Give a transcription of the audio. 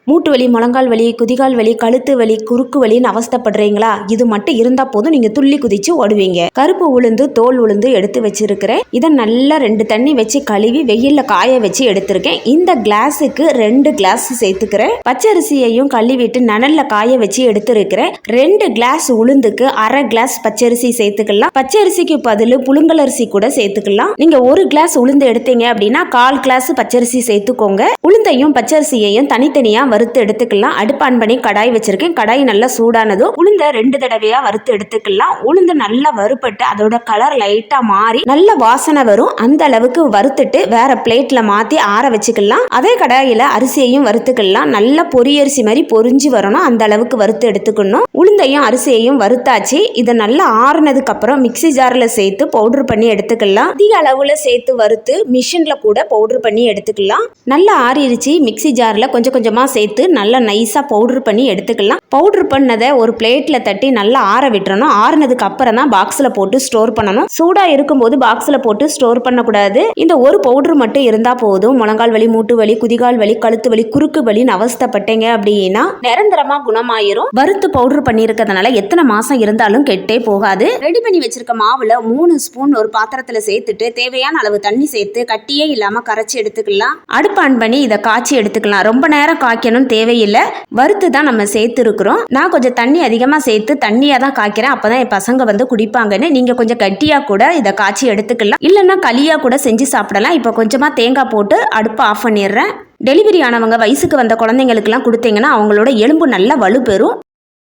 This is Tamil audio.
மூட்டு வலி, முழங்கால் வலி, குதிகால் வலி, கழுத்து வலி, குறுக்கு வலின்னு அவஸ்தைப்படுறீங்களா? இது மட்டும் இருந்தா போதும், நீங்க துள்ளி குதிச்சு ஓடுவீங்க. கருப்பு உளுந்து, தோல் உளுந்து எடுத்து வச்சிருக்கிறேன். இதை நல்லா 2 தண்ணி வச்சு கழுவி வெயில்ல காய வச்சு எடுத்திருக்கேன். இந்த கிளாஸுக்கு 2 கிளாஸ் சேர்த்துக்கிறேன். பச்சரிசியையும் கழுவிட்டு நனல்ல காய வச்சு எடுத்திருக்கிறேன். 2 கிளாஸ் உளுந்துக்கு 1/2 கிளாஸ் பச்சரிசி சேர்த்துக்கலாம். பச்சரிசிக்கு பதில் புழுங்கலரிசி கூட சேர்த்துக்கலாம். நீங்க 1 கிளாஸ் உளுந்து எடுத்தீங்க அப்படின்னா 1/4 கிளாஸ் பச்சரிசி சேர்த்துக்கோங்க. உளுந்தையும் பச்சரிசியையும் தனித்தனியா வறுத்து எடுத்துக்கலாம். அடுப்பான் பண்ணி கடாய் வச்சிருக்கேன். கடாய் நல்லா சூடானதும் உளுந்த 2 தடவையா வறுத்து எடுத்துக்கலாம். உளுந்து நல்லா வறுப்பட்டு அதோட கலர் லைட்டா மாறி நல்ல வாசனை வரும். அந்த அளவுக்கு வறுத்துட்டு வேற பிளேட்ல மாத்தி ஆற வச்சுக்கலாம். அதே கடாயில அரிசியையும் வறுத்துக்கலாம். நல்லா பொரியரிசி மாதிரி பொரிஞ்சு வரணும். அந்த அளவுக்கு வறுத்து எடுத்துக்கணும். உளுந்தையும் அரிசியையும் வறுத்தாச்சு. இதை நல்லா ஆறுனதுக்கு அப்புறம் மிக்சி ஜார்ல சேர்த்து பவுடர் பண்ணி எடுத்துக்கலாம். அதிக அளவுல சேர்த்து வறுத்து மிஷின்ல கூட பவுடர் பண்ணி எடுத்துக்கலாம். நல்லா ஆறிடுச்சு. மிக்சி ஜார்ல கொஞ்சம் கொஞ்சமா சேர்த்து நல்லா நைஸா பவுடர் பண்ணி எடுத்துக்கலாம். பவுடர் பண்ணதை ஒரு பிளேட்ல தட்டி நல்லா ஆற விட்டுறணும். ஆறுனதுக்கு அப்புறம் தான் பாக்ஸ்ல போட்டு ஸ்டோர் பண்ணணும். சூடா இருக்கும்போது பாக்ஸ்ல போட்டு ஸ்டோர் பண்ணக்கூடாது. இந்த ஒரு பவுடர் மட்டும் இருந்தா போதும். முழங்கால் வலி, மூட்டு வலி, குதிகால் வலி, கழுத்து வலி, குறுக்கு வலின்னு அவஸ்தைப்பட்டீங்க அப்படின்னா நிரந்தரமா குணமாயிரும். வறுத்து பவுடர் பண்ணியிருக்கிறதுனால எத்தனை மாசம் இருந்தாலும் கெட்டே போகாது. ரெடி பண்ணி வச்சிருக்க மாவுல 3 ஸ்பூன் ஒரு பாத்திரத்துல சேர்த்துட்டு தேவையான அளவு தண்ணி சேர்த்து கட்டியே இல்லாம கரைச்சி எடுத்துக்கலாம். அடுப்பு ஆன் பண்ணி இதை காய்ச்சி எடுத்துக்கலாம். ரொம்ப நேரம் காய்க்கணும் தேவையில்லை. வறுத்து தான் நம்ம சேர்த்து இருக்கிறோம். நான் கொஞ்சம் தண்ணி அதிகமா சேர்த்து தண்ணியா தான் காய்க்கிறேன். அப்பதான் என் பசங்க வந்து குடிப்பாங்கன்னு. நீங்க கொஞ்சம் கட்டியா கூட இதை காய்ச்சி எடுத்துக்கலாம். இல்லைன்னா களியா கூட செஞ்சு சாப்பிடலாம். இப்போ கொஞ்சமா தேங்காய் போட்டு அடுப்பு ஆஃப் பண்ணிடுறேன். டெலிவரி ஆனவங்க, வயசுக்கு வந்த குழந்தைங்களுக்குலாம் கொடுத்தீங்கன்னா அவங்களோட எலும்பு நல்லா வலுப்பெறும்.